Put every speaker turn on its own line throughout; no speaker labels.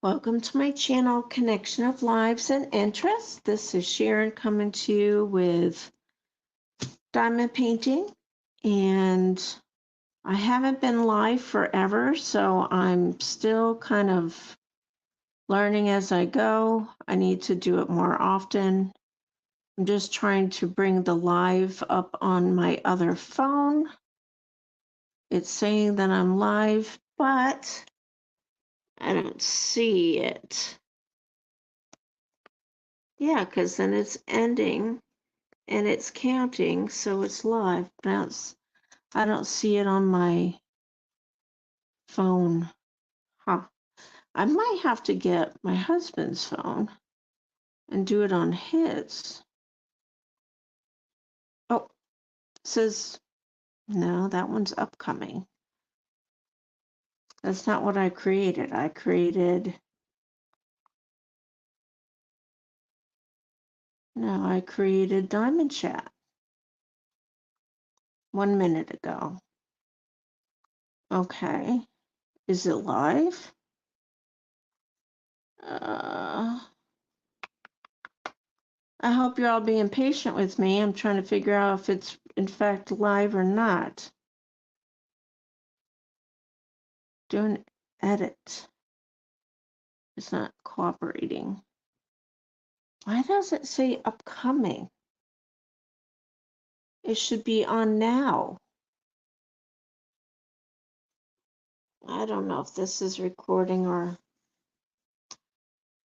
Welcome to my channel, Connection of Lives and Interests. This is Sharon coming to you with diamond painting, and I haven't been live forever, so I'm still kind of learning as I go. I need to do it more often. I'm just trying to bring the live up on my other phone. It's saying that I'm live, but I don't see it. Yeah, because then it's ending and it's counting, so it's live. But I don't see it on my phone. Huh. I might have to get my husband's phone and do it on his. Oh, it says, no, that one's upcoming. That's not what I created. I created Diamond Chat 1 minute ago. Okay. Is it live? I hope you're all being patient with me. I'm trying to figure out if it's in fact live or not. Do an edit. It's not cooperating. Why does it say upcoming? It should be on now. I don't know if this is recording or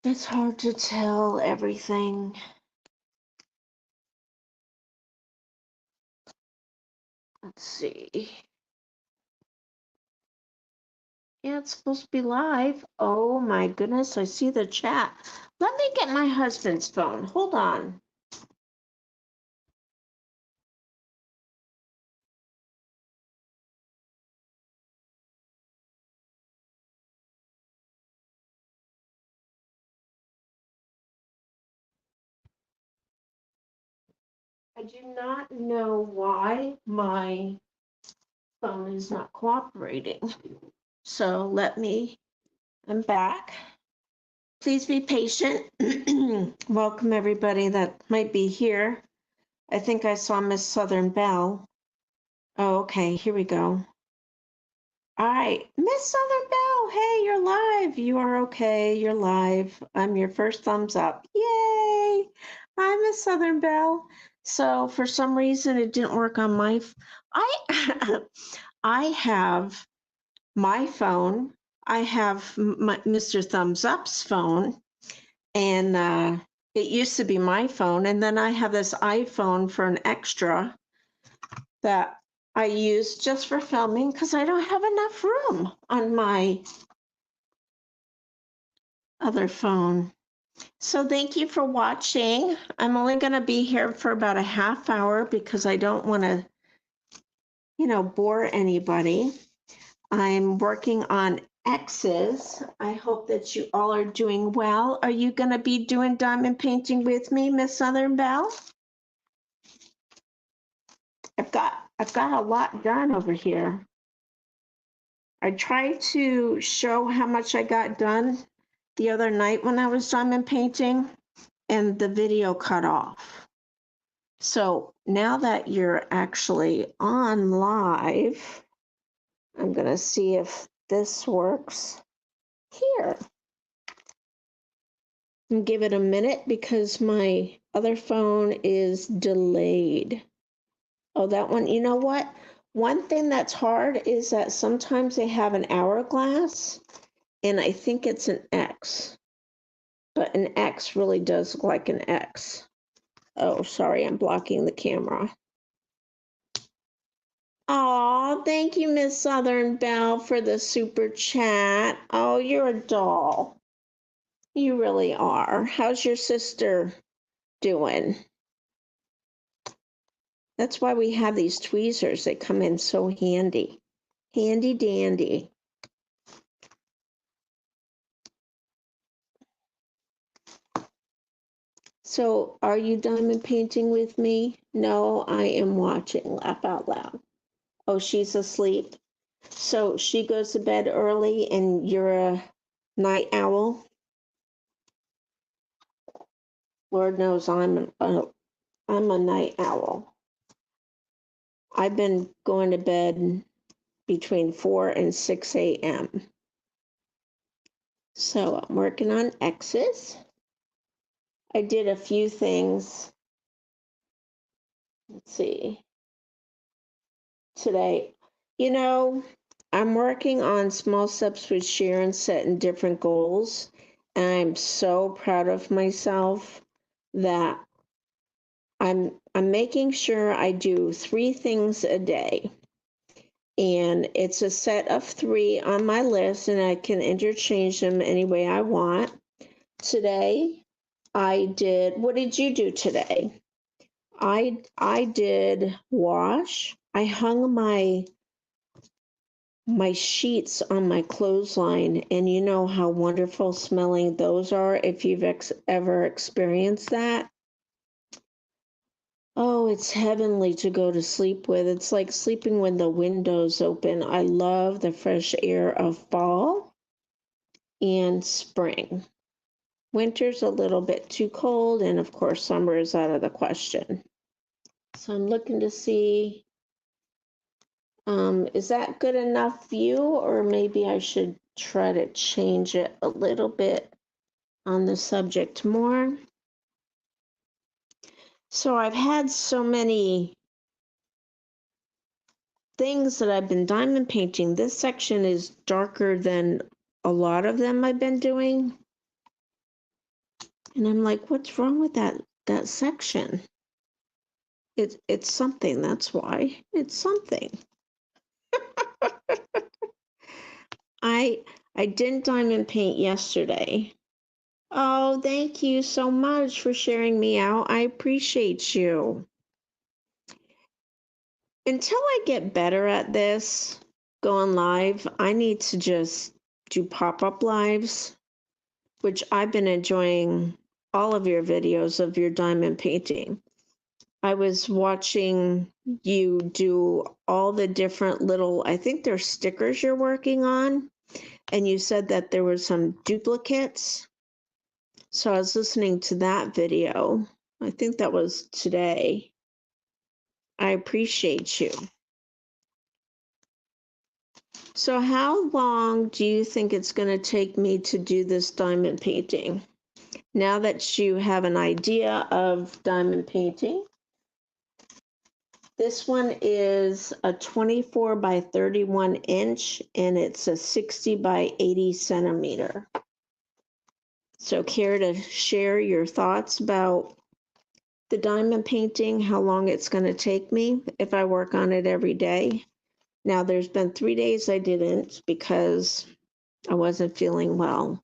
it's hard to tell everything. Let's see. Yeah, it's supposed to be live. Oh my goodness, I see the chat. Let me get my husband's phone. Hold on. I do not know why my phone is not cooperating. So I'm back. Please be patient. Welcome everybody that might be here. I think I saw Miss Southern Belle. Oh, okay, here we go. All right, Miss Southern Belle, hey, you're live. You are okay, you're live. I'm your first thumbs up. Yay! Hi, Miss Southern Belle. So for some reason it didn't work on my, I have my phone. I have Mr. Thumbs Up's phone, and it used to be my phone. And then I have this iPhone for an extra that I use just for filming because I don't have enough room on my other phone. So thank you for watching. I'm only going to be here for about a half hour because I don't want to, bore anybody. I'm working on X's. I hope that you all are doing well. Are you going to be doing diamond painting with me, Miss Southern Belle? I've got a lot done over here. I tried to show how much I got done the other night when I was diamond painting, and the video cut off. So now that you're actually on live, I'm going to see if this works here. And give it a minute because my other phone is delayed. Oh, that one, you know what? One thing that's hard is that sometimes they have an hourglass, and I think it's an X. But an X really does look like an X. Oh, sorry, I'm blocking the camera. Oh, thank you, Miss Southern Belle, for the super chat. Oh, you're a doll. You really are. How's your sister doing? That's why we have these tweezers. They come in so handy. Handy dandy. So, are you diamond painting with me? No, I am watching. Laugh out loud. Oh, she's asleep. So she goes to bed early and you're a night owl. Lord knows I'm a night owl. I've been going to bed between 4 and 6 a.m. So I'm working on X's. I did a few things. Let's see. Today, I'm working on small steps with Sharon, setting different goals. And I'm so proud of myself that I'm making sure I do 3 things a day. And it's a set of 3 on my list, and I can interchange them any way I want. Today, what did you do today? I did wash. I hung my sheets on my clothesline, and you know how wonderful smelling those are if you've ever experienced that. Oh, it's heavenly to go to sleep with. It's like sleeping with the windows open. I love the fresh air of fall and spring. Winter's a little bit too cold, and of course, summer is out of the question. So I'm looking to see, is that good enough view, or maybe I should try to change it a little bit on the subject more. So I've had so many things that I've been diamond painting. This section is darker than a lot of them I've been doing. And I'm like, what's wrong with that section? It's something, that's why. It's something. I didn't diamond paint yesterday. Oh, thank you so much for sharing me out. I appreciate you. Until I get better at this, going live, I need to just do pop-up lives, which I've been enjoying all of your videos of your diamond painting. I was watching you do all the different little, I think they're stickers you're working on, and you said that there were some duplicates. So I was listening to that video. I think that was today. I appreciate you. So how long do you think it's going to take me to do this diamond painting? Now that you have an idea of diamond painting, this one is a 24 by 31 inch, and it's a 60 by 80 centimeter. So care to share your thoughts about the diamond painting, how long it's going to take me if I work on it every day? Now, there's been 3 days I didn't because I wasn't feeling well.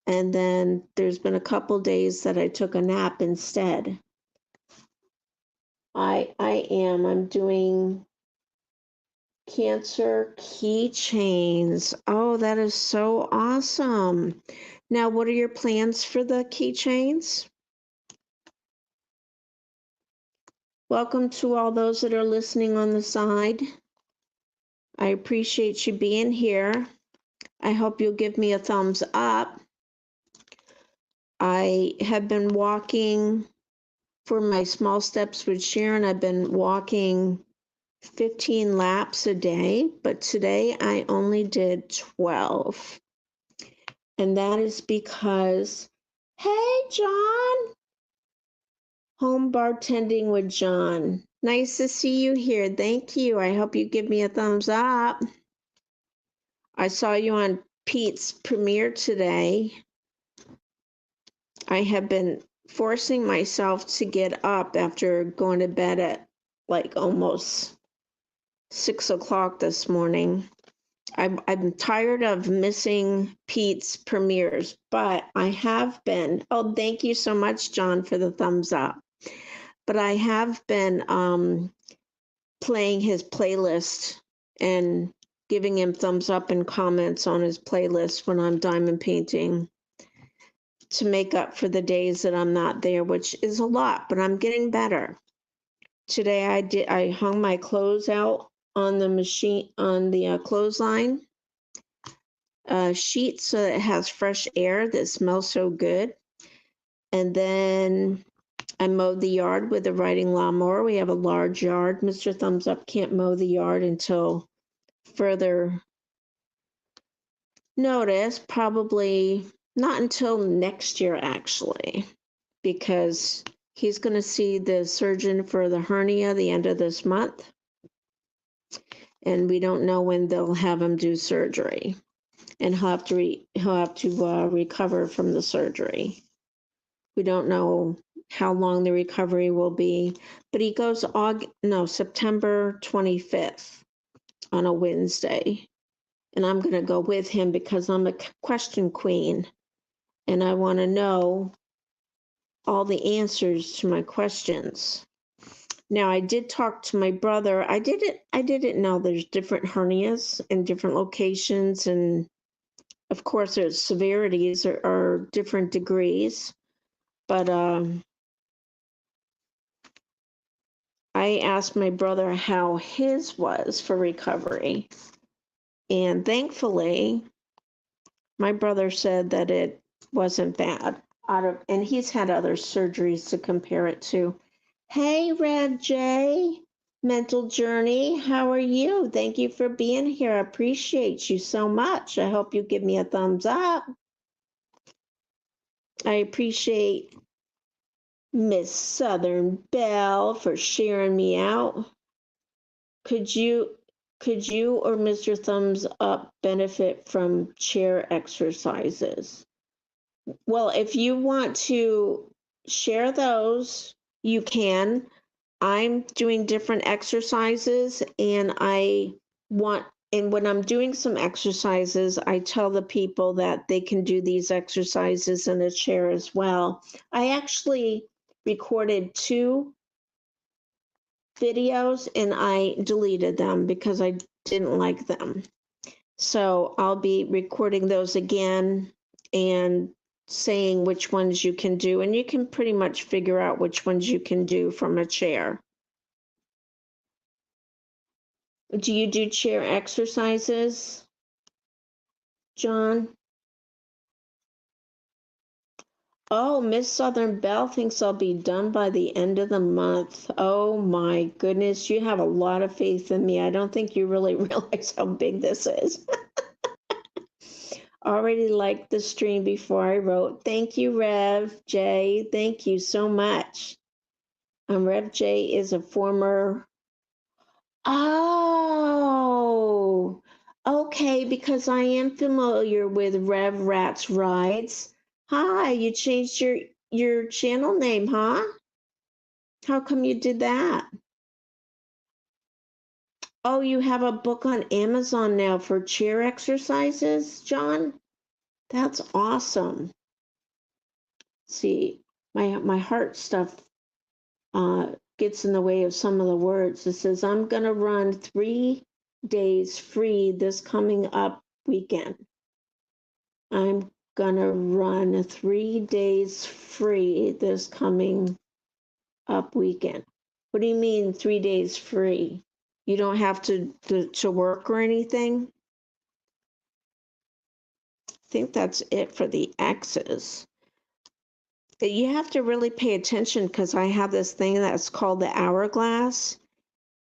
And then there's been a couple days that I took a nap instead. I'm doing Cancer keychains. Oh, that is so awesome. Now, what are your plans for the keychains? Welcome to all those that are listening on the side. I appreciate you being here. I hope you'll give me a thumbs up. I have been walking for my small steps with Sharon. I've been walking 15 laps a day, but today I only did 12. And that is because, hey, John, home bartending with John. Nice to see you here. Thank you. I hope you give me a thumbs up. I saw you on Pete's premiere today. I have been forcing myself to get up after going to bed at like almost 6 o'clock this morning. I'm tired of missing Pete's premieres, but I have been, oh, thank you so much, John, for the thumbs up. But I have been playing his playlist and giving him thumbs up and comments on his playlist when I'm diamond painting to make up for the days that I'm not there, which is a lot, but I'm getting better. Today I hung my clothes out on the machine, on the clothesline. sheet so that it has fresh air that smells so good. And then I mowed the yard with a riding lawnmower. We have a large yard. Mr. Thumbs Up can't mow the yard until further notice, probably not until next year, actually, because he's going to see the surgeon for the hernia the end of this month. And we don't know when they'll have him do surgery. And he'll have to recover from the surgery. We don't know how long the recovery will be, but he goes September 25th on a Wednesday. And I'm going to go with him because I'm a question queen and I want to know all the answers to my questions. Now, I did talk to my brother. I didn't know there's different hernias in different locations, and of course there's severities or different degrees, but I asked my brother how his was for recovery, and thankfully my brother said that it wasn't bad, and he's had other surgeries to compare it to. Hey, Rev J, Mental Journey, how are you? Thank you for being here. I appreciate you so much. I hope you give me a thumbs up. I appreciate Miss Southern Belle for sharing me out. Could you or Mr. Thumbs Up benefit from chair exercises? Well, if you want to share those, you can. I'm doing different exercises, and when I'm doing some exercises, I tell the people that they can do these exercises in a chair as well. I actually recorded 2 videos and I deleted them because I didn't like them. So I'll be recording those again and saying which ones you can do, and you can pretty much figure out which ones you can do from a chair. Do you do chair exercises, John? Oh, Miss Southern Belle thinks I'll be done by the end of the month. Oh my goodness, you have a lot of faith in me. I don't think you really realize how big this is. Already liked the stream before I wrote. Thank you, Rev J. Thank you so much. Rev J is a former. Oh, okay, because I am familiar with Rev Rat's Rides. Hi, you changed your channel name, huh? How come you did that? Oh, you have a book on Amazon now for chair exercises, John? That's awesome. See, my heart stuff gets in the way of some of the words. It says, I'm going to run 3 days free this coming up weekend. I'm going to run 3 days free this coming up weekend. What do you mean 3 days free? You don't have to work or anything? I think that's it for the X's. You have to really pay attention because I have this thing that's called the hourglass,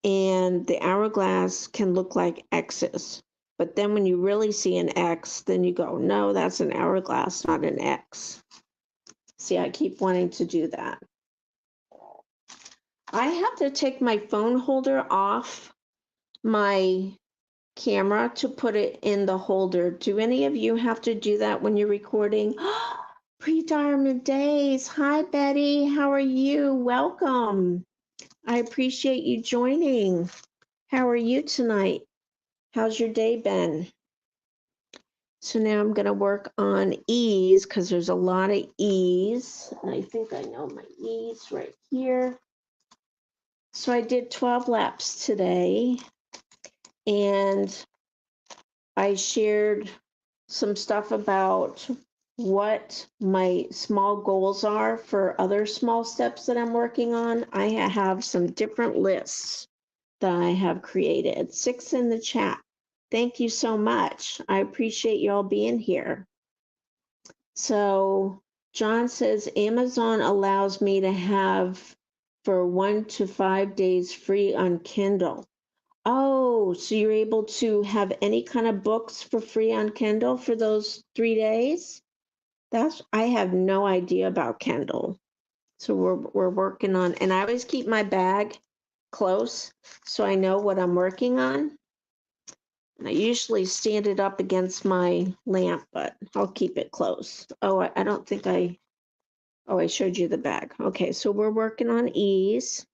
and the hourglass can look like X's. But then when you really see an X, then you go, no, that's an hourglass, not an X. See, I keep wanting to do that. I have to take my phone holder off my camera to put it in the holder. Do any of you have to do that when you're recording? Pre-retirement days. Hi, Betty. How are you? Welcome. I appreciate you joining. How are you tonight? How's your day been? So now I'm going to work on E's because there's a lot of E's. And I think I know my E's right here. So I did 12 laps today. And I shared some stuff about what my small goals are for other small steps that I'm working on. I have some different lists that I have created. 6 in the chat. Thank you so much. I appreciate you all being here. So John says Amazon allows me to have for 1 to 5 days free on Kindle. Oh, so you're able to have any kind of books for free on Kindle for those 3 days? I have no idea about Kindle. So we're working on, and I always keep my bag close so I know what I'm working on. And I usually stand it up against my lamp, but I'll keep it close. Oh, I don't think I showed you the bag. Okay, so we're working on ease.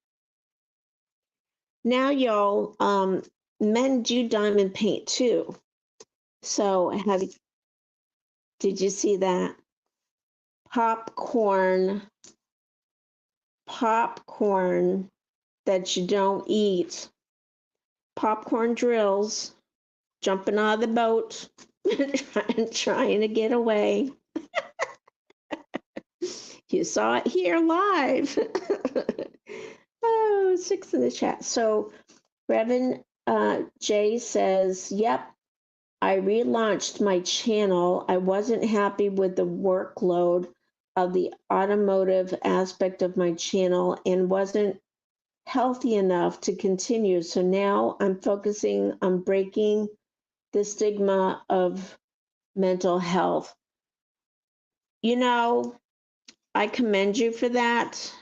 Now, y'all, men do diamond paint too. So did you see that? Popcorn that you don't eat. Popcorn drills, jumping out of the boat, trying to get away. You saw it here live. Oh, 6 in the chat. So Reverend Jay says, yep, I relaunched my channel. I wasn't happy with the workload of the automotive aspect of my channel and wasn't healthy enough to continue. So now I'm focusing on breaking the stigma of mental health. You know, I commend you for that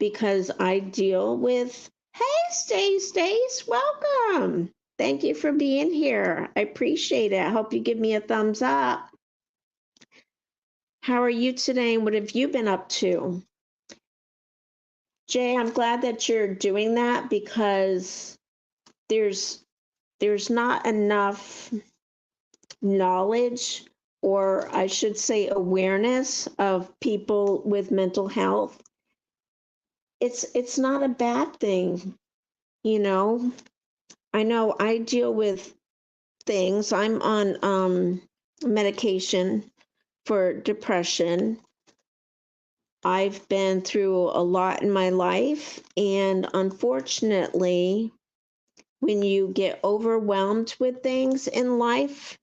because I deal with, hey, Stace, welcome. Thank you for being here. I appreciate it. I hope you give me a thumbs up. How are you today and what have you been up to? Jay, I'm glad that you're doing that because there's not enough knowledge, or I should say awareness of people with mental health. It's not a bad thing, you know. I know I deal with things. I'm on medication for depression. I've been through a lot in my life, and unfortunately, when you get overwhelmed with things in life,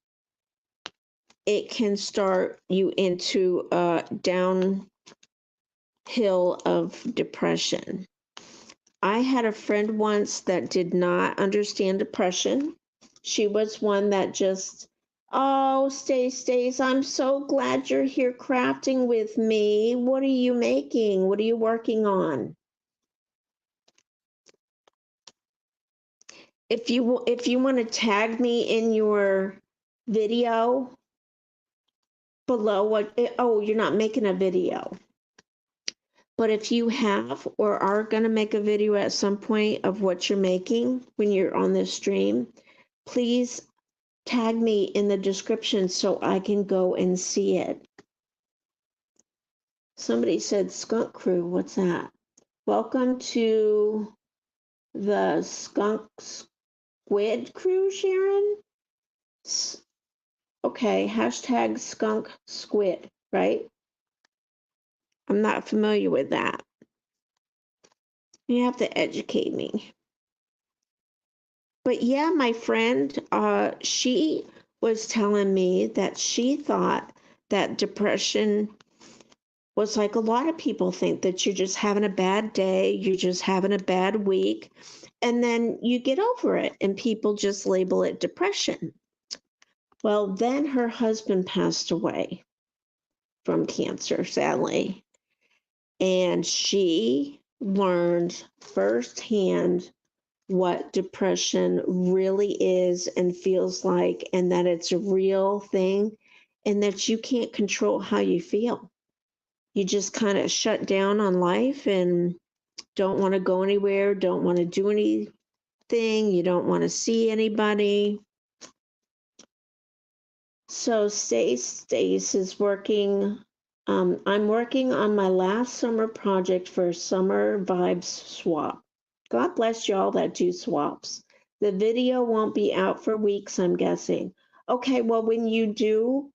it can start you into a downhill of depression. I had a friend once that did not understand depression. She was one that just, oh, Stace, I'm so glad you're here crafting with me. What are you making? What are you working on? If you want to tag me in your video below you're not making a video. But if you have or are going to make a video at some point of what you're making when you're on this stream, please tag me in the description so I can go and see it. Somebody said Skunk Crew. What's that? Welcome to the Squid Crew, Sharon. Okay, hashtag Skunk Squid, right? I'm not familiar with that. You have to educate me. But yeah, my friend, she was telling me that she thought that depression was like a lot of people think, that you're just having a bad day, you're just having a bad week, and then you get over it, and people just label it depression. Well, then her husband passed away from cancer, sadly, and she learned firsthand what depression really is and feels like, and that it's a real thing, and that you can't control how you feel. You just kind of shut down on life and don't want to go anywhere, don't want to do anything, you don't want to see anybody. So Stace is working. I'm working on my last summer project for Summer Vibes Swap. God bless y'all that do swaps. The video won't be out for weeks, I'm guessing. Okay, well, when you do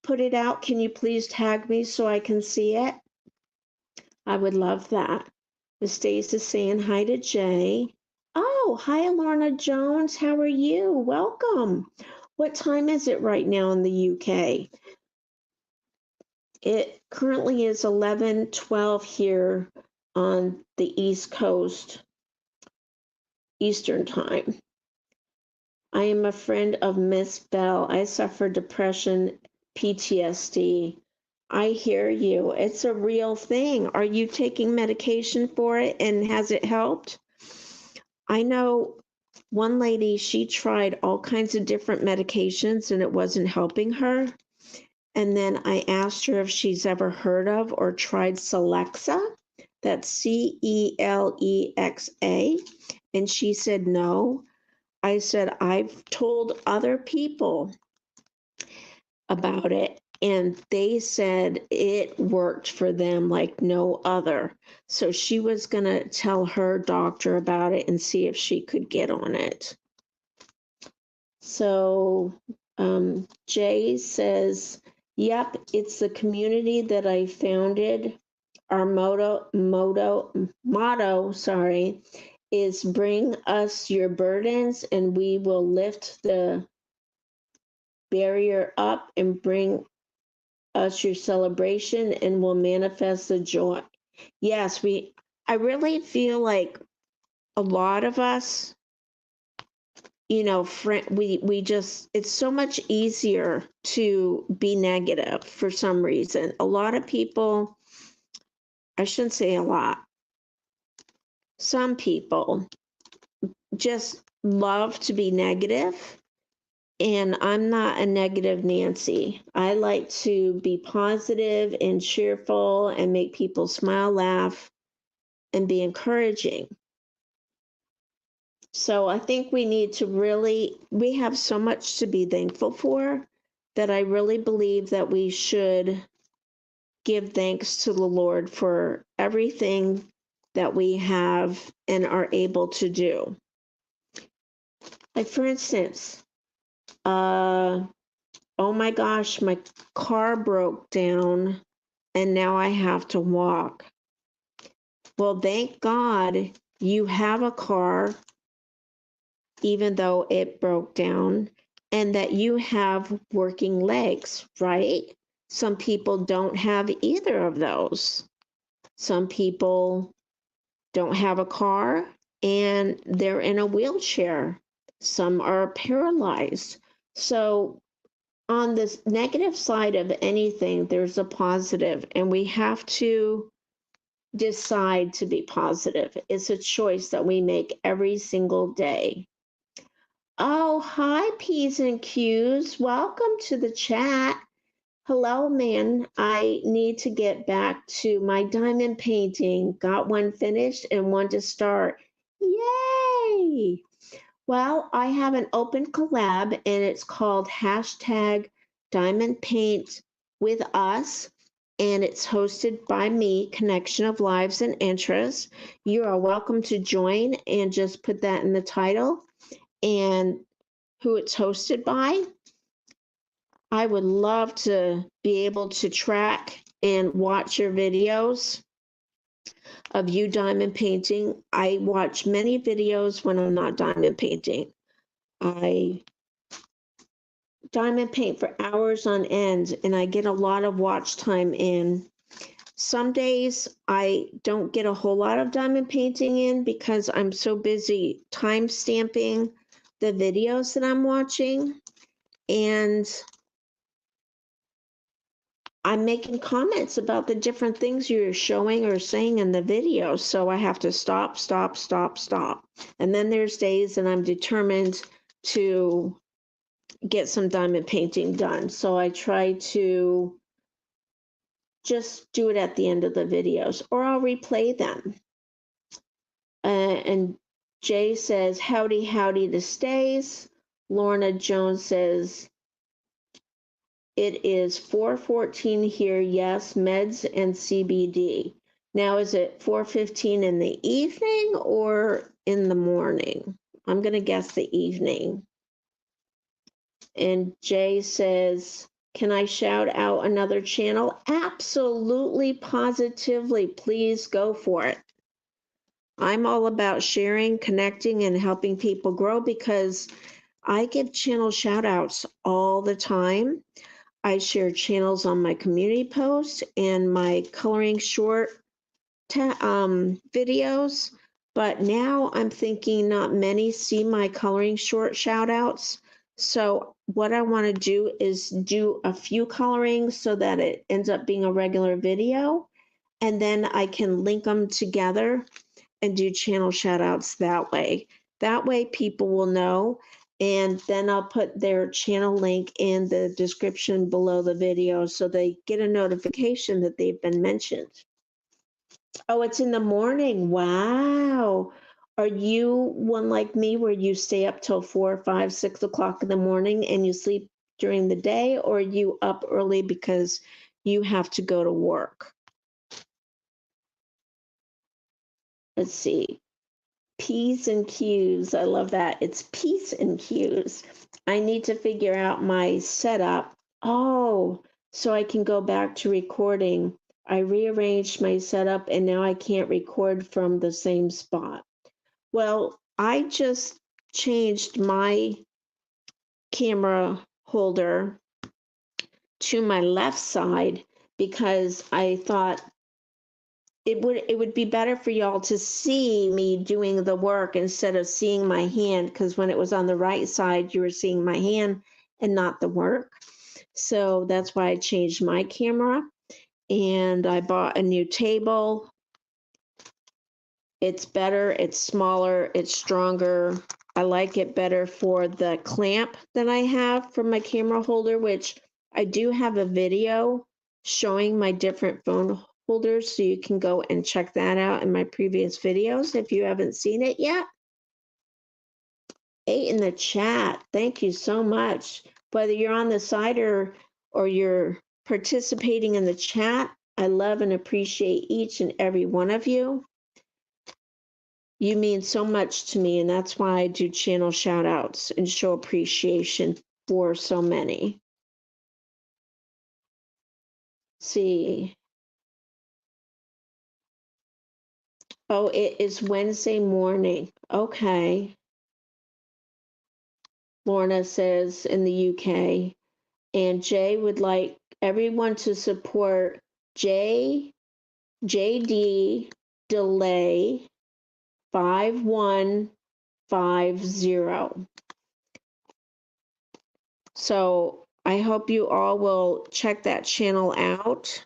put it out, can you please tag me so I can see it? I would love that. Miss Stace is saying hi to Jay. Oh, Oh, hi, Lorna Jones. How are you? Welcome. What time is it right now in the UK? It currently is 11:12 here on the East Coast, Eastern Time. I am a friend of Miss Bell. I suffer depression, PTSD. I hear you. It's a real thing. Are you taking medication for it and has it helped? I know one lady, she tried all kinds of different medications and it wasn't helping her. And then I asked her if she's ever heard of or tried Celexa. That's Celexa. And she said no. I said, I've told other people about it, and they said it worked for them like no other. So she was going to tell her doctor about it and see if she could get on it. So Jay says, yep, it's the community that I founded. Our motto, is bring us your burdens and we will lift the barrier up and bring us your celebration and will manifest the joy. Yes, I really feel like a lot of us, we just, it's so much easier to be negative for some reason. A lot of people, I shouldn't say a lot, some people just love to be negative, and I'm not a negative Nancy. I like to be positive and cheerful and make people smile, laugh, and be encouraging. So I think we need to we have so much to be thankful for that I really believe that we should give thanks to the Lord for everything that we have and are able to do. Like, for instance, oh my gosh, my car broke down and now I have to walk. Well, thank God you have a car, even though it broke down, and that you have working legs, right? Some people don't have either of those. Some people don't have a car and they're in a wheelchair. Some are paralyzed. So on this negative side of anything, there's a positive, and we have to decide to be positive. It's a choice that we make every single day. Oh, hi, P's and Q's. Welcome to the chat. Hello, man. I need to get back to my diamond painting. Got one finished and one to start. Yay! Well, I have an open collab and it's called #Diamond Paint with Us, and it's hosted by me, Connection of Lives and Interests. You are welcome to join and just put that in the title and who it's hosted by. I would love to be able to track and watch your videos of you diamond painting. I watch many videos when I'm not diamond painting. I diamond paint for hours on end and I get a lot of watch time in. Some days I don't get a whole lot of diamond painting in because I'm so busy time stamping the videos that I'm watching, and I'm making comments about the different things you're showing or saying in the video. So I have to stop. And then there's days that I'm determined to get some diamond painting done. So I try to just do it at the end of the videos, or I'll replay them. And Jay says, howdy to stays. Lorna Jones says, it is 4:14 here. Yes, meds and CBD. Now, is it 4:15 in the evening or in the morning? I'm going to guess the evening. And Jay says, can I shout out another channel? Absolutely, positively. Please go for it. I'm all about sharing, connecting, and helping people grow because I give channel shout outs all the time. I share channels on my community posts and my coloring short videos. But now I'm thinking not many see my coloring short shout outs. So what I want to do is do a few colorings so that it ends up being a regular video. And then I can link them together and do channel shout outs that way. That way people will know. And then I'll put their channel link in the description below the video so they get a notification that they've been mentioned. Oh, it's in the morning. Wow. Are you one like me where you stay up till 4, 5, 6 o'clock in the morning and you sleep during the day, or are you up early because you have to go to work? Let's see. P's and Q's. I love that. It's P's and Q's. I need to figure out my setup. Oh, so I can go back to recording. I rearranged my setup and now I can't record from the same spot. Well, I just changed my camera holder to my left side because I thought it would be better for y'all to see me doing the work instead of seeing my hand, because when it was on the right side you were seeing my hand and not the work. So that's why I changed my camera, and I bought a new table. It's better, it's smaller, it's stronger. I like it better for the clamp that I have for my camera holder, which I do have a video showing my different phone holders, so you can go and check that out in my previous videos if you haven't seen it yet. 8 in the chat. Thank you so much. Whether you're on the side or you're participating in the chat, I love and appreciate each and every one of you. You mean so much to me, and that's why I do channel shout outs and show appreciation for so many. See. Oh, it is Wednesday morning. Okay. Lorna says in the UK. And Jay would like everyone to support JD Delay 5150. So I hope you all will check that channel out.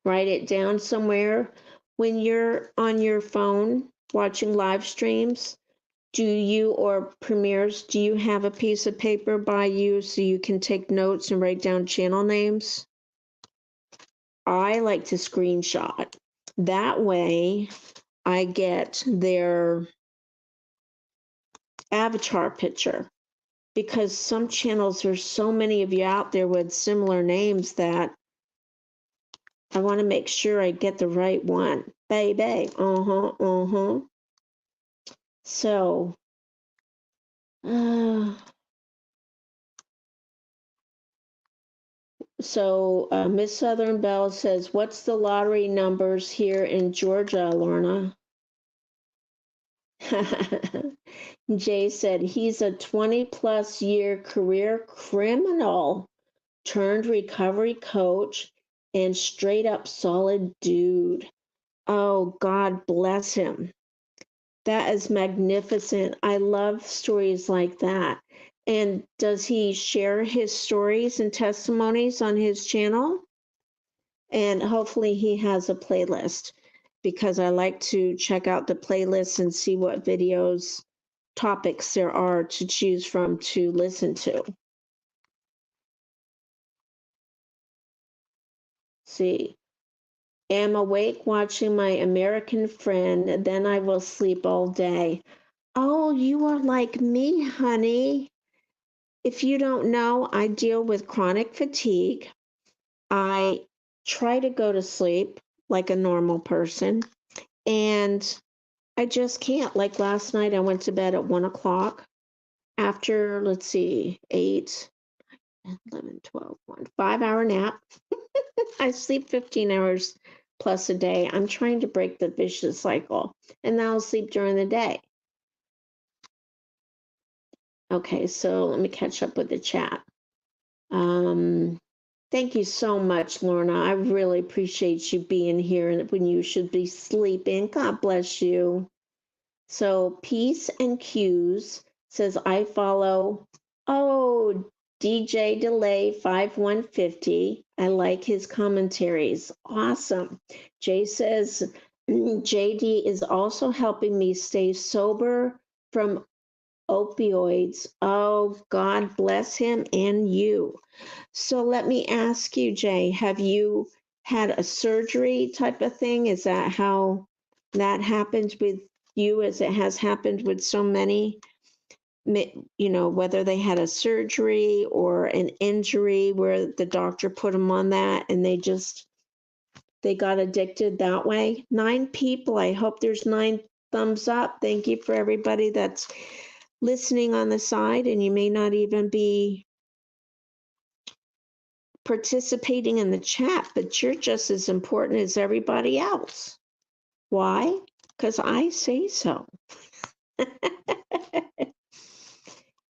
Write it down somewhere. When you're on your phone watching live streams, do you, or premieres, do you have a piece of paper by you so you can take notes and write down channel names? I like to screenshot. That way I get their avatar picture, because some channels, there's so many of you out there with similar names that I want to make sure I get the right one. Baby. So, Miss Southern Belle says, what's the lottery numbers here in Georgia, Lorna? Jay said he's a 20+ year career criminal turned recovery coach and straight up solid dude. Oh, God bless him. That is magnificent. I love stories like that. And does he share his stories and testimonies on his channel? And hopefully he has a playlist, because I like to check out the playlist and see what videos, topics there are to choose from to listen to. See, am awake watching my American friend, then I will sleep all day. Oh, you are like me, honey. If you don't know, I deal with chronic fatigue. I try to go to sleep like a normal person, and I just can't. Like last night, I went to bed at 1 o'clock after, let's see, 8, 11, 12, 1, 5-hour nap. I sleep 15 hours plus a day. I'm trying to break the vicious cycle, and then I'll sleep during the day. Okay, so let me catch up with the chat. Thank you so much, Lorna. I really appreciate you being here when you should be sleeping. God bless you. So Peace and Cues says, I follow, DJ Delay 5150. I like his commentaries. Awesome. Jay says, JD is also helping me stay sober from opioids. Oh, God bless him and you. So let me ask you, Jay, have you had a surgery type of thing? Is that how that happened with you, as it has happened with so many? You know, whether they had a surgery or an injury where the doctor put them on that and they got addicted that way. 9 people. I hope there's 9 thumbs up. Thank you for everybody that's listening on the side, and you may not even be participating in the chat, but you're just as important as everybody else. Why? Because I say so.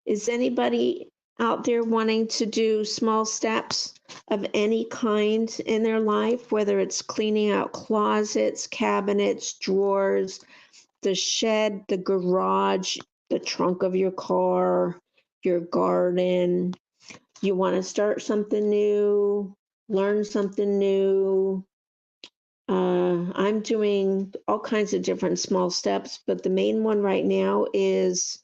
Is anybody out there wanting to do small steps of any kind in their life, whether it's cleaning out closets, cabinets, drawers, the shed, the garage, the trunk of your car, your garden? You want to start something new, learn something new. I'm doing all kinds of different small steps, but the main one right now is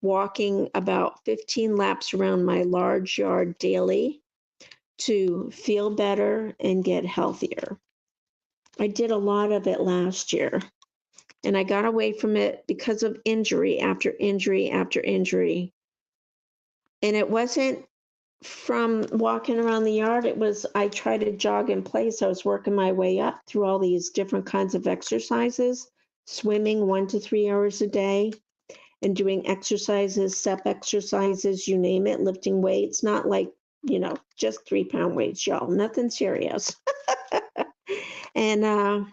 walking about 15 laps around my large yard daily to feel better and get healthier. I did a lot of it last year, and I got away from it because of injury after injury after injury. And it wasn't from walking around the yard. It was, I tried to jog in place. I was working my way up through all these different kinds of exercises, swimming 1 to 3 hours a day, and doing exercises, step exercises, you name it, lifting weights, not like, you know, just 3-pound weights, y'all, nothing serious. And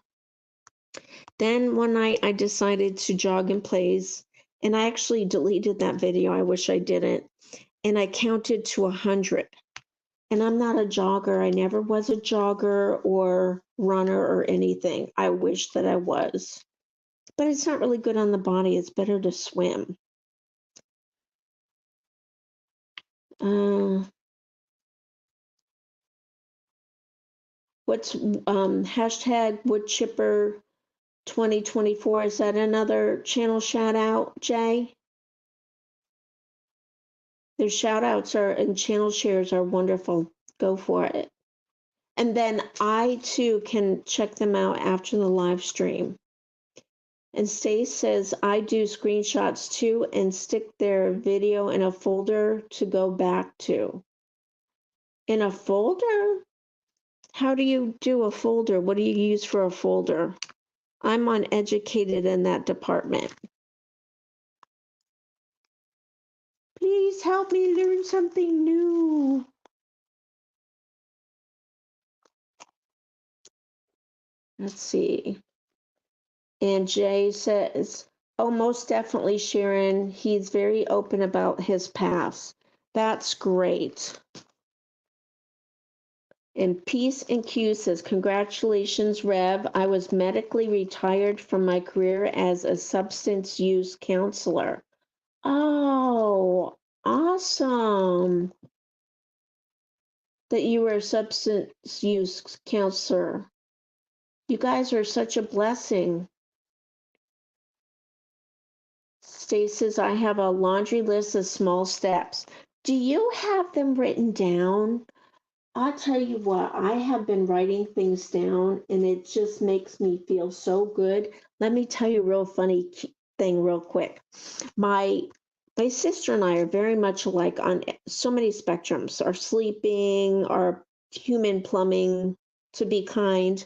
then one night I decided to jog in place, and I actually deleted that video. I wish I didn't. And I counted to 100. And I'm not a jogger. I never was a jogger or runner or anything. I wish that I was. But it's not really good on the body. It's better to swim. What's hashtag wood chipper 2024? Is that another channel shout out, Jay? Their shout outs are and channel shares are wonderful. Go for it. And then I too can check them out after the live stream. And Stace says, I do screenshots too and stick their video in a folder to go back to. In a folder? How do you do a folder? What do you use for a folder? I'm uneducated in that department. Please help me learn something new. Let's see. And Jay says, oh, most definitely, Sharon. He's very open about his past. That's great. And Peace and Q says, congratulations, Rev. I was medically retired from my career as a substance use counselor. Oh, awesome. That you were a substance use counselor. You guys are such a blessing. Stace says, I have a laundry list of small steps. Do you have them written down? I'll tell you what, I have been writing things down and it just makes me feel so good. Let me tell you a real funny thing real quick. My sister and I are very much alike on so many spectrums, our sleeping, our human plumbing, to be kind.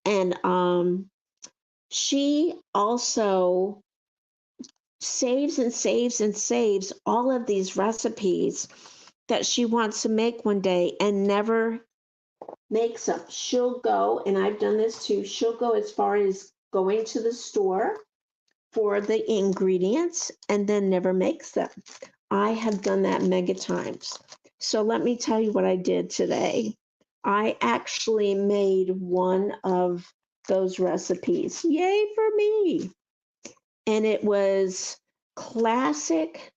And she also saves and saves and saves all of these recipes that she wants to make one day and never makes up. She'll go, and I've done this too, she'll go as far as going to the store for the ingredients and then never makes them. I have done that mega times. So let me tell you what I did today. I actually made one of those recipes. Yay for me. And it was classic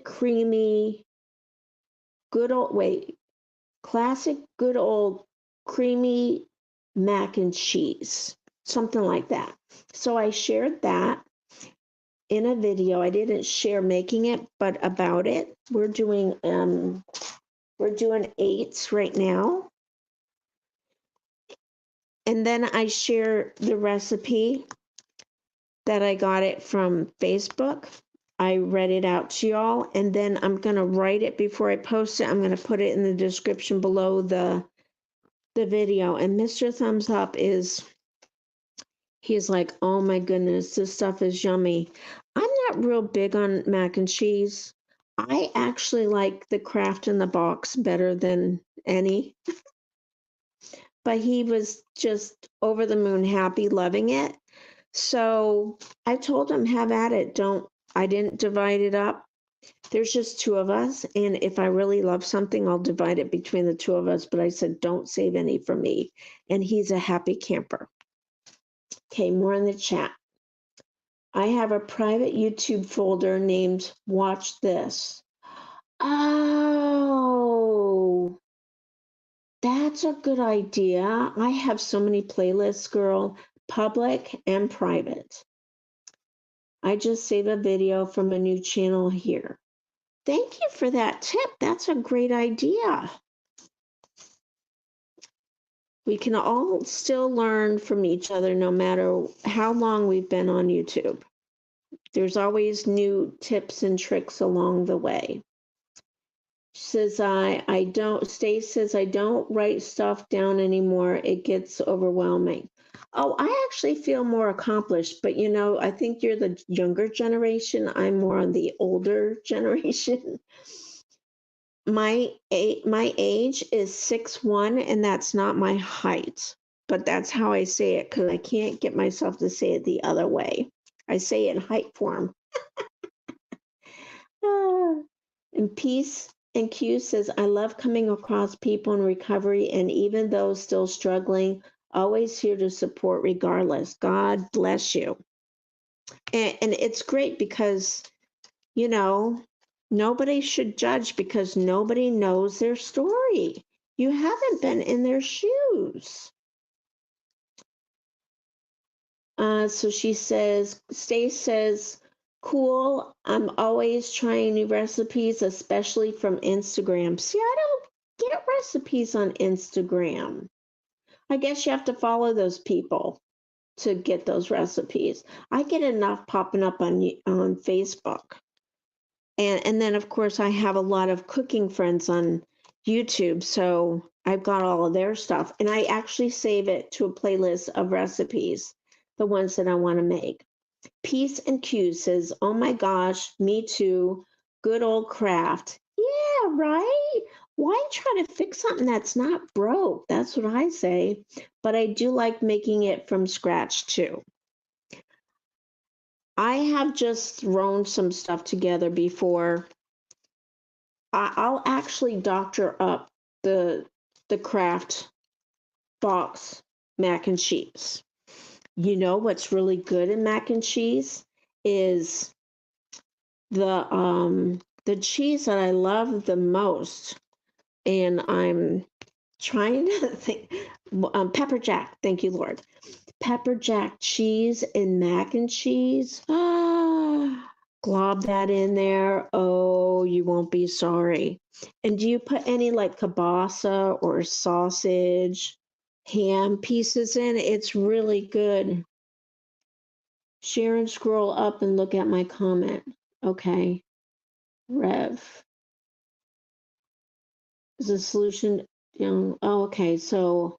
creamy, classic good old creamy mac and cheese, something like that. So I shared that in a video. I didn't share making it, but about it. We're doing 8s right now. And then I share the recipe that I got it from Facebook. I read it out to y'all, and then I'm going to write it before I post it. I'm going to put it in the description below the video. And Mr. Thumbs Up he's like, oh my goodness, this stuff is yummy. I'm not real big on mac and cheese. I actually like the Kraft in the box better than any. But he was just over the moon happy, loving it. So I told him, have at it. I didn't divide it up. There's just 2 of us. And if I really love something, I'll divide it between the 2 of us. But I said, don't save any for me. And he's a happy camper. Okay, more in the chat. I have a private YouTube folder named Watch This. Oh, that's a good idea. I have so many playlists, girl, public and private. I just saved a video from a new channel here. Thank you for that tip. That's a great idea. We can all still learn from each other no matter how long we've been on YouTube. There's always new tips and tricks along the way. Says Stace says I don't write stuff down anymore. It gets overwhelming. Oh, I actually feel more accomplished, but I think you're the younger generation. I'm more on the older generation. My age is 6'1", and that's not my height, but that's how I say it because I can't get myself to say it the other way. I say it in height form. And Peace and Q says, I love coming across people in recovery, and even those still struggling, always here to support regardless. God bless you. And it's great because, nobody should judge because nobody knows their story. You haven't been in their shoes. So she says, Stace says, cool. I'm always trying new recipes, especially from Instagram. See, I don't get recipes on Instagram. I guess you have to follow those people to get those recipes. I get enough popping up on Facebook. And then, of course, I have a lot of cooking friends on YouTube, so I've got all of their stuff. And I actually save it to a playlist of recipes, the ones that I want to make. Peace and Q says, oh my gosh, me too. Good old craft. Yeah, right? Why try to fix something that's not broke? That's what I say. But I do like making it from scratch too. I have just thrown some stuff together before. I'll actually doctor up the Kraft box mac and cheese. You know what's really good in mac and cheese is the cheese that I love the most, and I'm trying to think. Pepper jack. Thank you, Lord. Pepper jack cheese and mac and cheese. Glob that in there. Oh, you won't be sorry. And do you put any like kielbasa or sausage, ham pieces in? It's really good. Sharon, scroll up and look at my comment. Okay. Rev. Is the solution, oh, okay. So,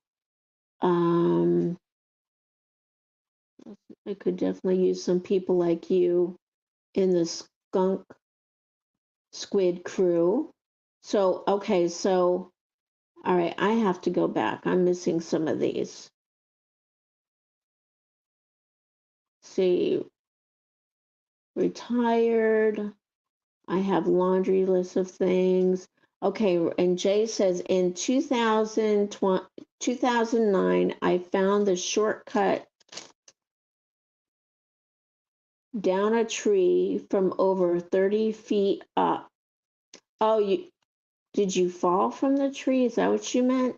I could definitely use some people like you in the Skunk Squid Crew. So, okay, so, all right, I have to go back. I'm missing some of these. See, retired. I have laundry list of things. Okay, and Jay says in 2009, I found the shortcut down a tree from over 30 feet up. Oh, did you fall from the tree? Is that what you meant?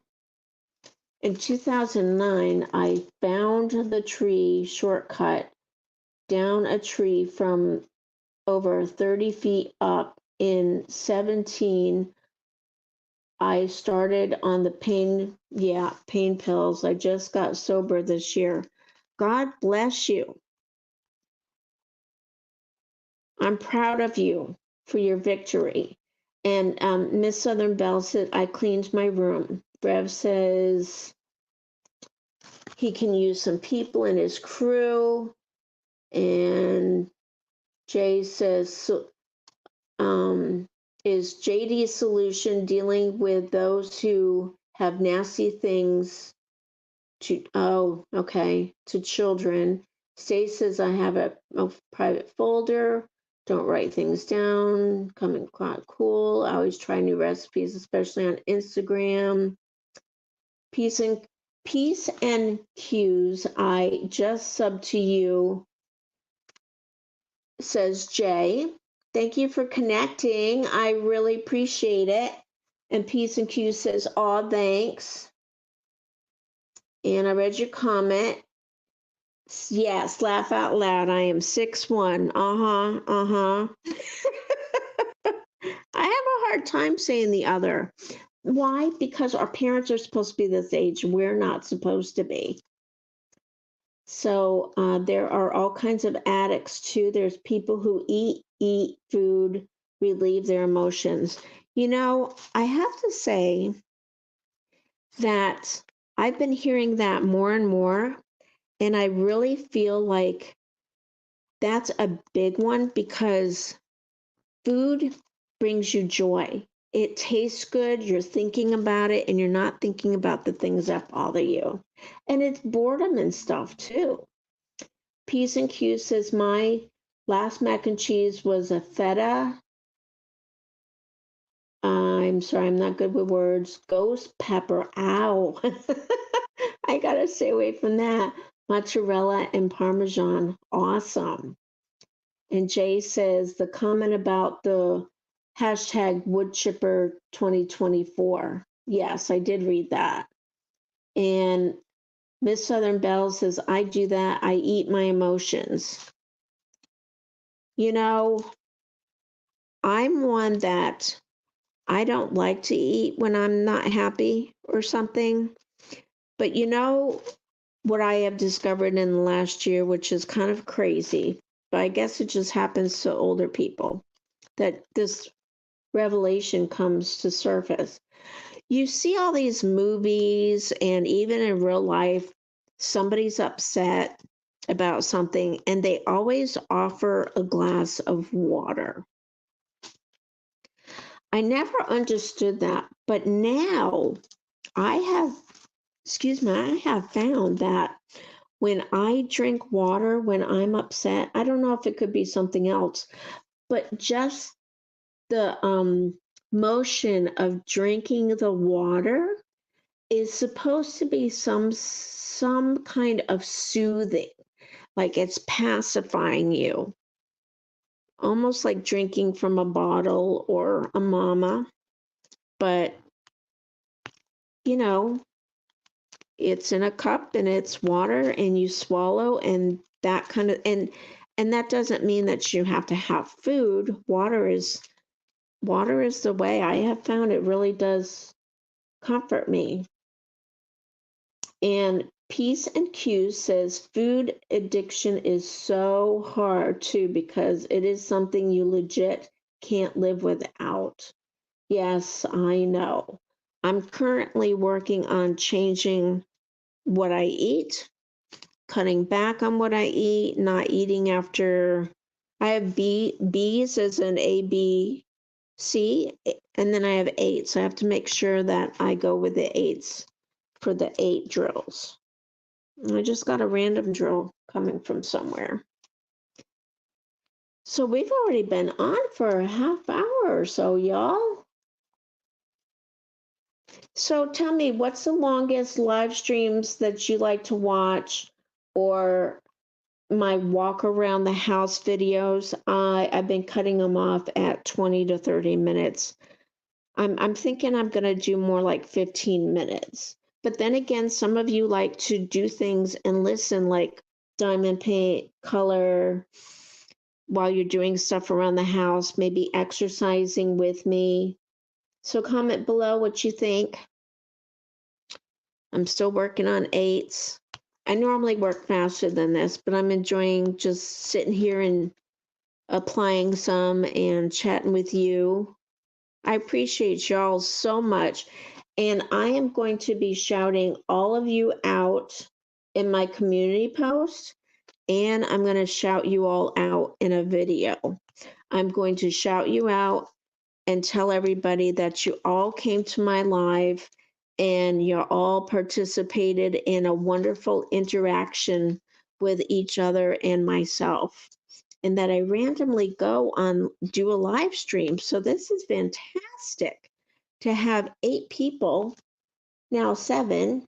In 2009, I found the tree shortcut down a tree from over 30 feet up. In 17, I started on the pain pills. I just got sober this year. God bless you. I'm proud of you for your victory. And Miss Southern Belle said, I cleaned my room. Rev says he can use some people in his crew. And Jay says, is JD's solution dealing with those who have nasty things to children. Stace says I have a private folder. Don't write things down. Coming quite cool. I always try new recipes, especially on Instagram. Peace and cues. I just subbed to you, says Jay. Thank you for connecting. I really appreciate it. And Peace and Cues says, aw, thanks. And I read your comment. Yes, laugh out loud. I am 6'1". I have a hard time saying the other. Why? Because our parents are supposed to be this age. We're not supposed to be. So there are all kinds of addicts too. There's people who eat food, relieve their emotions. You know, I have to say that I've been hearing that more and more, and I really feel like that's a big one because food brings you joy. It tastes good, you're thinking about it, and you're not thinking about the things that bother you. And it's boredom and stuff too. Peace and Q says, my last mac and cheese was a feta. I'm sorry, I'm not good with words. Ghost pepper. Ow. I gotta stay away from that. Mozzarella and Parmesan. Awesome. And Jay says the comment about the hashtag wood chipper 2024. Yes, I did read that. And Miss Southern Belle says, I do that. I eat my emotions. You know, I'm one that I don't like to eat when I'm not happy or something. But you know what I have discovered in the last year, which is kind of crazy, but I guess it just happens to older people, that this revelation comes to surface. You see all these movies, and even in real life, somebody's upset about something, and they always offer a glass of water. I never understood that, but now I have found that when I drink water when I'm upset, I don't know if it could be something else, but just the motion of drinking the water is supposed to be some kind of soothing, like it's pacifying you, almost like drinking from a bottle or a mama. But you know, it's in a cup and it's water and you swallow, and that kind of, and that doesn't mean that you have to have food. Water is the way. I have found it really does comfort me. And Peace and Q says food addiction is so hard too, because it is something you legit can't live without. Yes, I know. I'm currently working on changing what I eat, cutting back on what I eat, not eating after. I have B's as an AB See, and then I have 8, so I have to make sure that I go with the 8s for the 8 drills. And I just got a random drill coming from somewhere. So we've already been on for a half hour or so, y'all. So tell me, what's the longest live streams that you like to watch, or my walk around the house videos? I've been cutting them off at 20 to 30 minutes. I'm thinking I'm going to do more like 15 minutes. But then again, some of you like to do things and listen, like diamond paint, color, while you're doing stuff around the house, maybe exercising with me. So comment below what you think. I'm still working on 8s. I normally work faster than this, but I'm enjoying just sitting here and applying some and chatting with you. I appreciate y'all so much. And I am going to be shouting all of you out in my community post. And I'm going to shout you all out in a video. I'm going to shout you out and tell everybody that you all came to my live and you all participated in a wonderful interaction with each other and myself. And that I randomly do a live stream. So this is fantastic to have 8 people, now 7.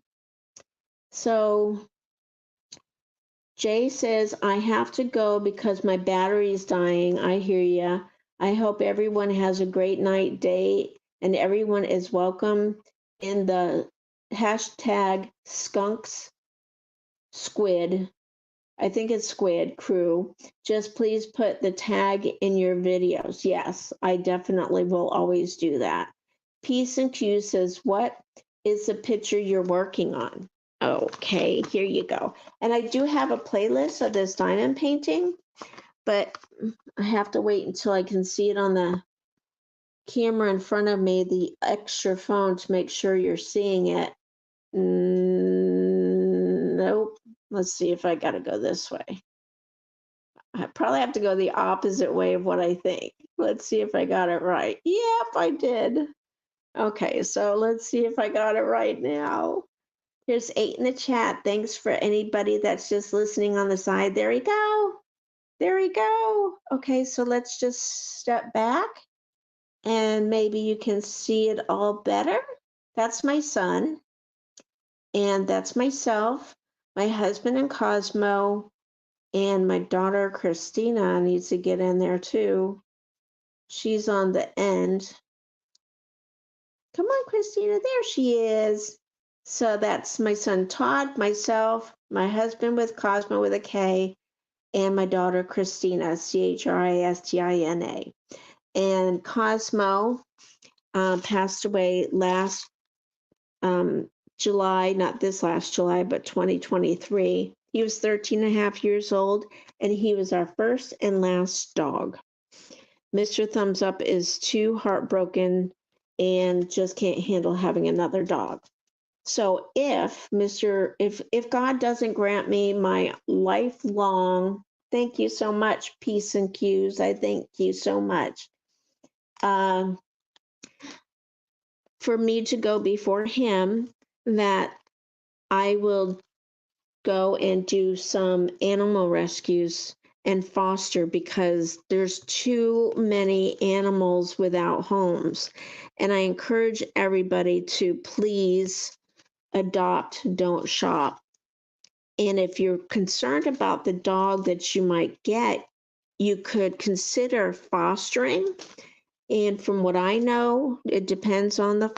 So Jay says, I have to go because my battery is dying. I hear ya. I hope everyone has a great night, day, and everyone is welcome in the hashtag Skunks Squid. I think it's Squid Crew. Just please put the tag in your videos. Yes, I definitely will always do that. Peace and Q says, what is the picture you're working on? Okay, here you go. And I do have a playlist of this diamond painting, but I have to wait until I can see it on the camera in front of me, the extra phone, to make sure you're seeing it. Nope. Let's see if I got to go this way. I probably have to go the opposite way of what I think. Let's see if I got it right. Yep, I did. Okay, so let's see if I got it right now. There's 8 in the chat. Thanks for anybody that's just listening on the side. There we go. There we go. Okay, so let's just step back and maybe you can see it all better. That's my son. And that's myself, my husband and Cosmo, and my daughter Christina needs to get in there too. She's on the end. Come on, Christina. There she is. So that's my son Todd, myself, my husband with Cosmo with a K, and my daughter Christina, Christina. And Cosmo passed away last July, not this last July, but 2023. He was 13 and a half years old, and he was our first and last dog. Mr. Thumbs Up is too heartbroken and just can't handle having another dog. So if God doesn't grant me my lifelong, thank you so much, Peace and Cues, I thank you so much, for me to go before him, that I will go and do some animal rescues and foster, because there's too many animals without homes. And I encourage everybody to please adopt, don't shop. And if you're concerned about the dog that you might get, you could consider fostering. And from what I know, it depends on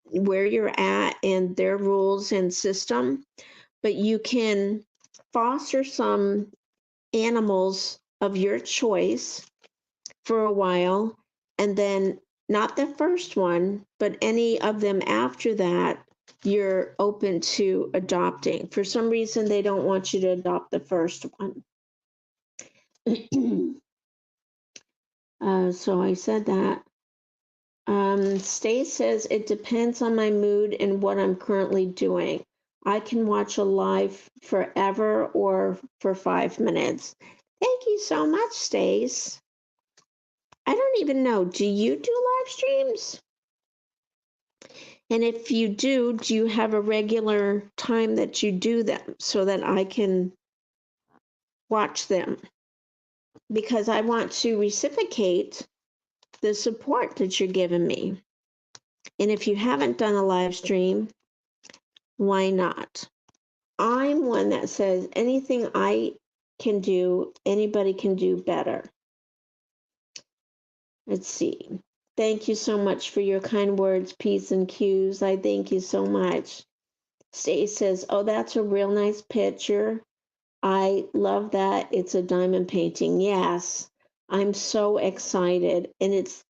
where you're at and their rules and system. But you can foster some animals of your choice for a while, and then not the first one, but any of them after that, you're open to adopting. For some reason, they don't want you to adopt the first one. So I said that. Stace says, it depends on my mood and what I'm currently doing. I can watch a live forever or for 5 minutes. Thank you so much, Stace. I don't even know. Do you do live streams? And if you do you have a regular time that you do them so that I can watch them? Because I want to reciprocate the support that you're giving me. And if you haven't done a live stream, why not? I'm one that says anything I can do, anybody can do better. Let's see. Thank you so much for your kind words, P's and Q's. I thank you so much. Stace says, oh, that's a real nice picture. I love that. It's a diamond painting. Yes, I'm so excited. And it's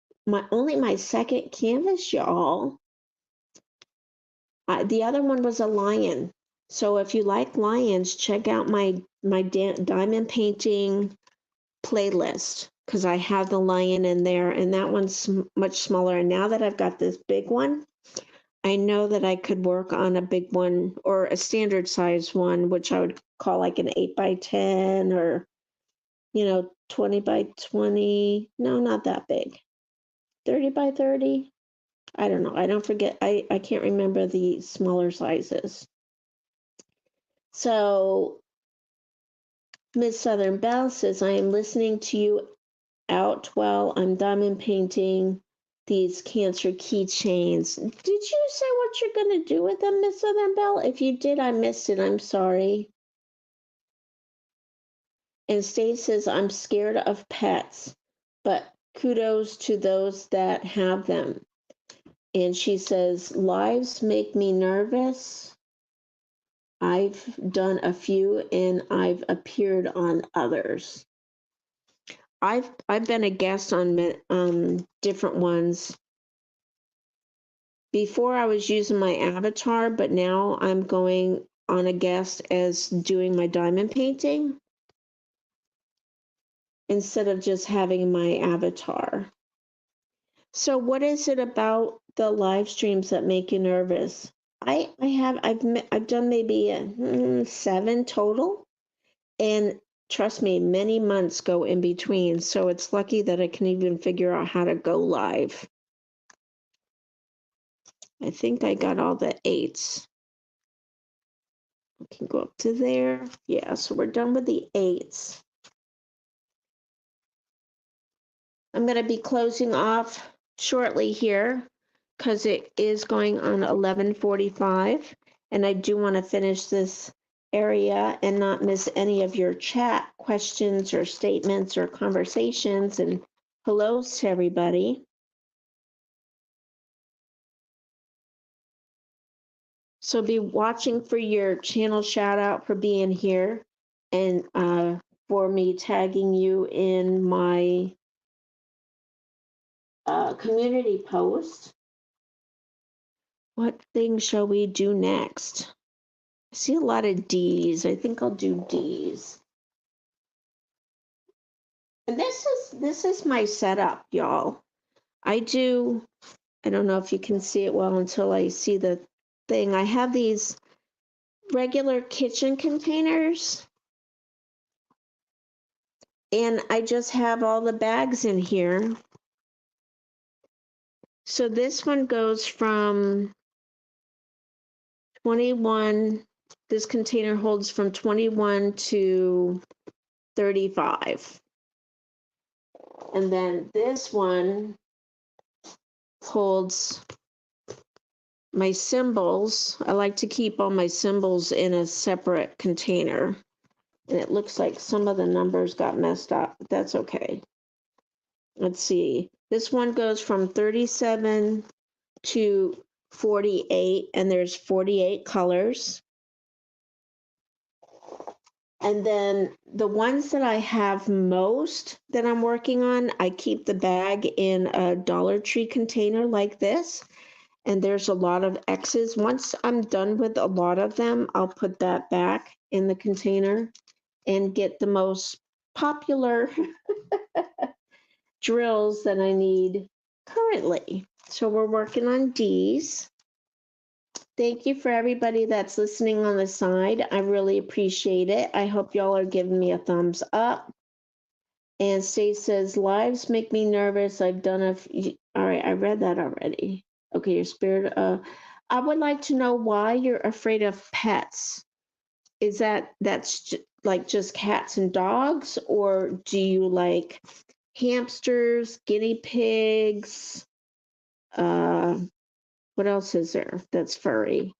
only my second canvas, y'all. The other one was a lion. So if you like lions, check out my diamond painting playlist, because I have the lion in there, and that one's much smaller. And now that I've got this big one, I know that I could work on a big one or a standard size one, which I would call like an 8x10 or, 20x20. No, not that big. 30x30. I don't know. I don't forget. I can't remember the smaller sizes. So Miss Southern Belle says, I am listening to you out while I'm diamond painting these cancer keychains. Did you say what you're going to do with them, Miss Southern Belle? If you did, I missed it. I'm sorry. And Stace says, I'm scared of pets, but kudos to those that have them. And she says, lives make me nervous. I've done a few and I've appeared on others. I've been a guest on different ones. Before I was using my avatar, but now I'm going on a guest as doing my diamond painting instead of just having my avatar. So what is it about the live streams that make you nervous? I've done maybe 7 total, and trust me, many months go in between, so it's lucky that I can even figure out how to go live. I think I got all the 8s. I can go up to there. Yeah, so we're done with the 8s. I'm going to be closing off shortly here because it is going on 11:45, and I do want to finish this area and not miss any of your chat questions or statements or conversations. And hellos to everybody. So be watching for your channel shout out for being here and for me tagging you in my community post. What thing shall we do next? I see a lot of D's. I think I'll do D's. And this is my setup, y'all. I don't know if you can see it well until I see the thing. I have these regular kitchen containers, and I just have all the bags in here. So this one goes from 21, this container holds from 21 to 35. And then this one holds my symbols. I like to keep all my symbols in a separate container. And it looks like some of the numbers got messed up, but that's okay. Let's see. This one goes from 37 to 48, and there's 48 colors. And then the ones that I have most that I'm working on, I keep the bag in a Dollar Tree container like this. And there's a lot of X's. Once I'm done with a lot of them, I'll put that back in the container and get the most popular drills that I need currently. So we're working on D's. Thank you for everybody that's listening on the side. I really appreciate it. I hope y'all are giving me a thumbs up. And Stace says, lives make me nervous. I've done all right, I read that already. Okay, your spirit. I would like to know why you're afraid of pets. Is that's like just cats and dogs, or do you like hamsters, guinea pigs? What else is there that's furry?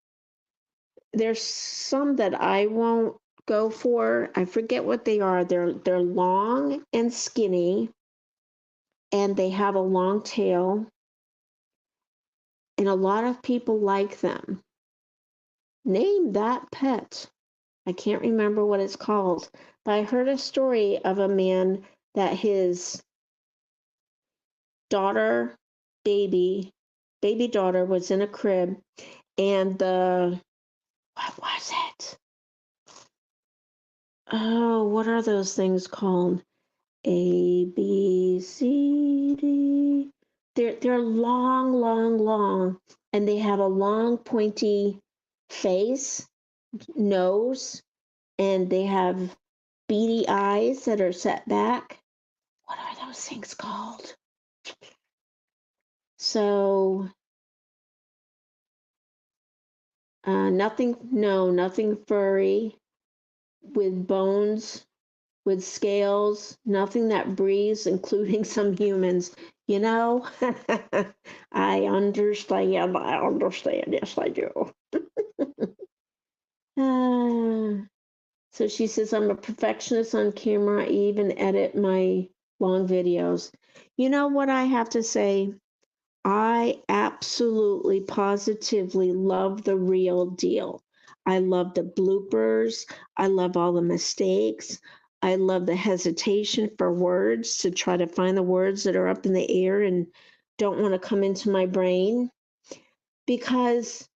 There's some that I won't go for. I forget what they are. They're long and skinny, and they have a long tail, and a lot of people like them. Name that pet. I can't remember what it's called, but I heard a story of a man that his daughter, baby daughter was in a crib, and what was it? Oh, what are those things called? A, B, C, D. They're long, long, long, and they have a long, pointy face, nose, and they have beady eyes that are set back. What are those things called? So, nothing furry with bones, with scales, nothing that breathes, including some humans. You know, I understand. Yes, I do. So she says, I'm a perfectionist on camera. I even edit my long videos. You know what I have to say? I absolutely, positively love the real deal. I love the bloopers. I love all the mistakes. I love the hesitation for words to try to find the words that are up in the air and don't want to come into my brain, because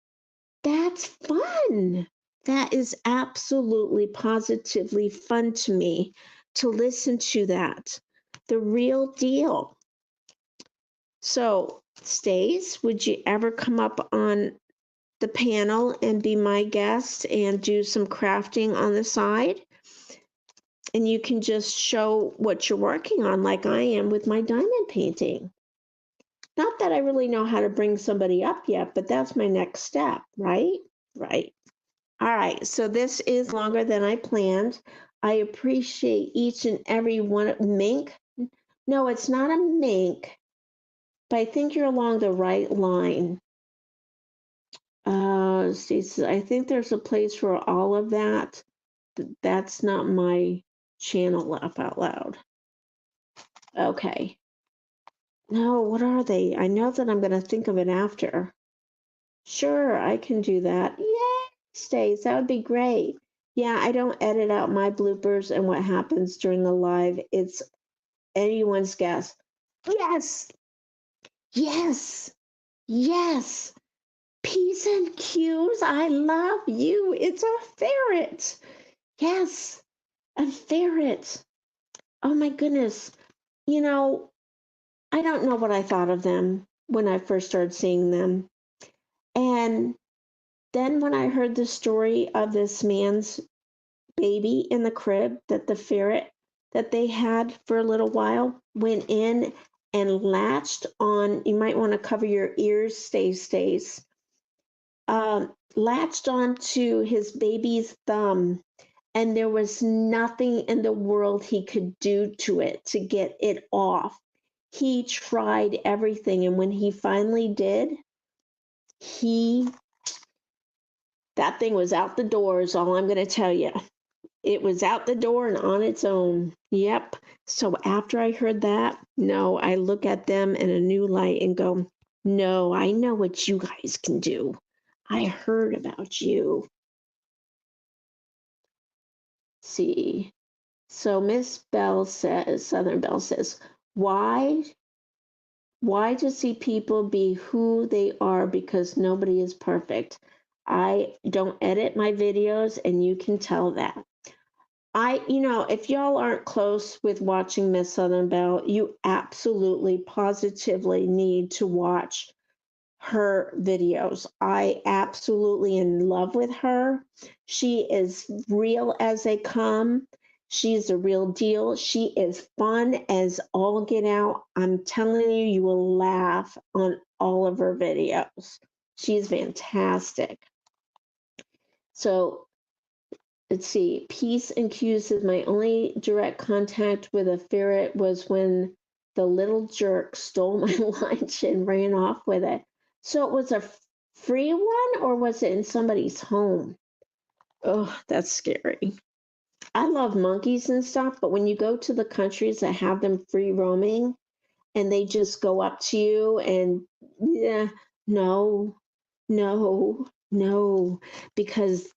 that's fun. That is absolutely, positively fun to me to listen to that. The real deal. So, Stace, would you ever come up on the panel and be my guest and do some crafting on the side? And you can just show what you're working on, like I am with my diamond painting. Not that I really know how to bring somebody up yet, but that's my next step, right? Right. All right. So this is longer than I planned. I appreciate each and every one. Mink? No, it's not a mink, but I think you're along the right line. I think there's a place for all of that. That's not my channel, laugh out loud. Okay. No, what are they? I know that I'm going to think of it after. Sure, I can do that. Yay, Stace, that would be great. Yeah, I don't edit out my bloopers and what happens during the live. It's anyone's guess. Yes, yes, yes. P's and Q's, I love you. It's a ferret. Yes, a ferret. Oh my goodness. You know, I don't know what I thought of them when I first started seeing them. And then when I heard the story of this man's baby in the crib, that the ferret that they had for a little while went in and latched on, you might want to cover your ears, Stace, latched onto his baby's thumb, and there was nothing in the world he could do to it to get it off. He tried everything, and when he finally did, that thing was out the door, is all I'm going to tell you. It was out the door and on its own. Yep. So after I heard that, no, I look at them in a new light and go, no, I know what you guys can do. I heard about you. See. So Miss Bell says, Southern Bell says, why to see people be who they are, because nobody is perfect. I don't edit my videos, and you can tell that. If y'all aren't close with watching Miss Southern Belle, you absolutely, positively need to watch her videos. I absolutely in love with her. She is real as they come. She's the real deal. She is fun as all get out. I'm telling you, you will laugh on all of her videos. She's fantastic. So let's see. Peace and Cues is my only direct contact with a ferret was when the little jerk stole my lunch and ran off with it. So it was a free one, or was it in somebody's home? Oh, that's scary. I love monkeys and stuff, but when you go to the countries that have them free roaming and they just go up to you and yeah, no, no, because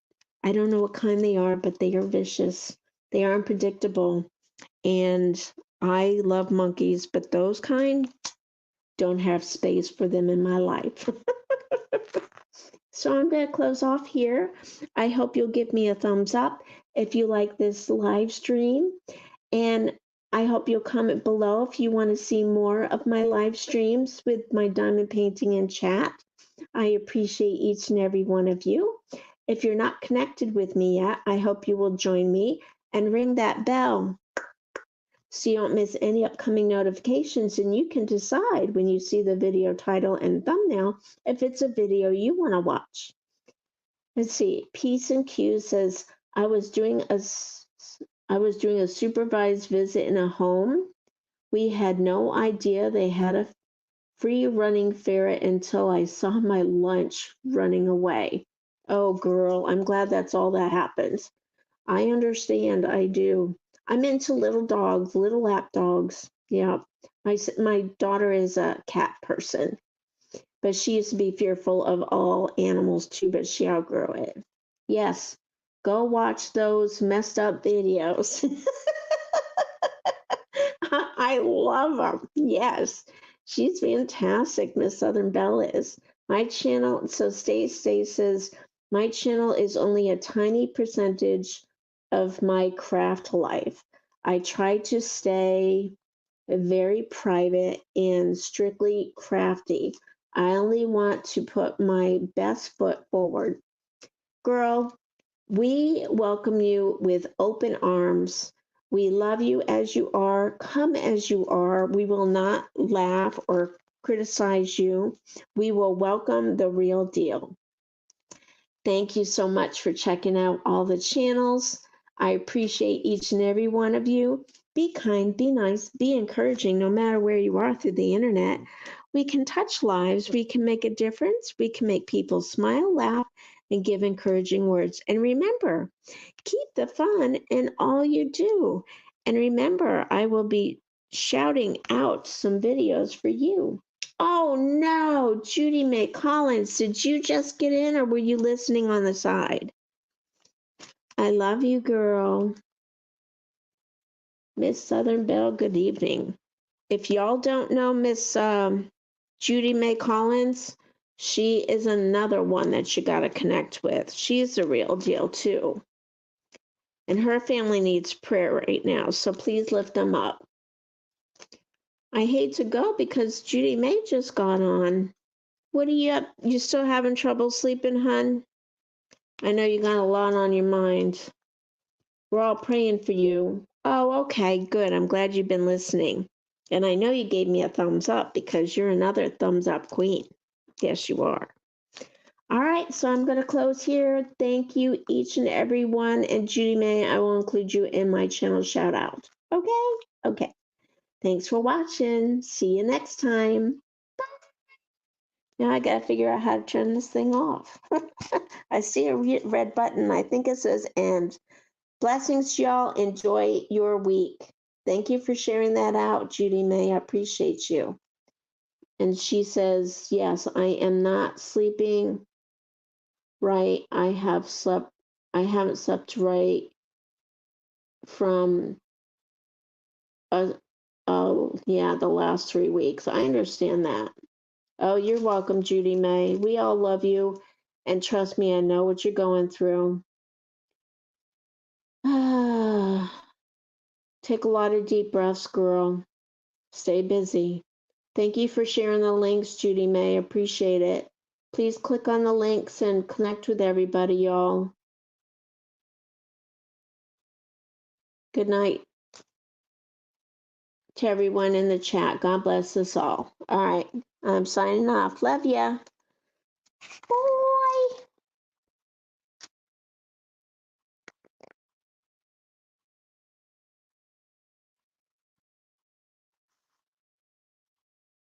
I don't know what kind they are, but they are vicious. They are unpredictable. And I love monkeys, but those kind don't have space for them in my life. So I'm going to close off here. I hope you'll give me a thumbs up if you like this live stream. And I hope you'll comment below if you want to see more of my live streams with my diamond painting and chat. I appreciate each and every one of you. If you're not connected with me yet, I hope you will join me and ring that bell so you don't miss any upcoming notifications, and you can decide when you see the video title and thumbnail if it's a video you want to watch. Let's see. Peace and Q says, I was doing a supervised visit in a home. We had no idea they had a free running ferret until I saw my lunch running away. Oh, girl, I'm glad that's all that happens. I understand. I do. I'm into little dogs, little lap dogs. Yeah. My daughter is a cat person, but she used to be fearful of all animals too, but she outgrew it. Yes. Go watch those messed up videos. I love them. Yes. She's fantastic, Miss Southern Belle is. My channel, so Stay says, my channel is only a tiny percentage of my craft life. I try to stay very private and strictly crafty. I only want to put my best foot forward. Girl, we welcome you with open arms. We love you as you are. Come as you are. We will not laugh or criticize you. We will welcome the real deal. Thank you so much for checking out all the channels. I appreciate each and every one of you. Be kind, be nice, be encouraging no matter where you are through the internet. We can touch lives, we can make a difference, we can make people smile, laugh, and give encouraging words. And remember, keep the fun in all you do. And remember, I will be shouting out some videos for you. Oh no, Judy Mae Collins, did you just get in or were you listening on the side? I love you, girl. Miss Southern Belle, good evening. If y'all don't know Miss Judy Mae Collins, she is another one that you got to connect with. She's the real deal too. And her family needs prayer right now, so please lift them up. I hate to go because Judy Mae just got on. What are you up? You still having trouble sleeping, hun? I know you got a lot on your mind. We're all praying for you. Oh, okay, good. I'm glad you've been listening. And I know you gave me a thumbs up because you're another thumbs up queen. Yes, you are. All right, so I'm going to close here. Thank you, each and every one. And Judy Mae, I will include you in my channel shout out. Okay? Okay. Thanks for watching. See you next time. Now I got to figure out how to turn this thing off. I see a red button. I think it says end. Blessings, y'all. Enjoy your week. Thank you for sharing that out, Judy Mae. I appreciate you. And she says, yes, I am not sleeping right. I haven't slept right from, the last 3 weeks. I understand that. Oh, you're welcome, Judy Mae. We all love you. And trust me, I know what you're going through. Take a lot of deep breaths, girl. Stay busy. Thank you for sharing the links, Judy Mae. Appreciate it. Please click on the links and connect with everybody, y'all. Good night to everyone in the chat. God bless us all. All right. I'm signing off. Love ya.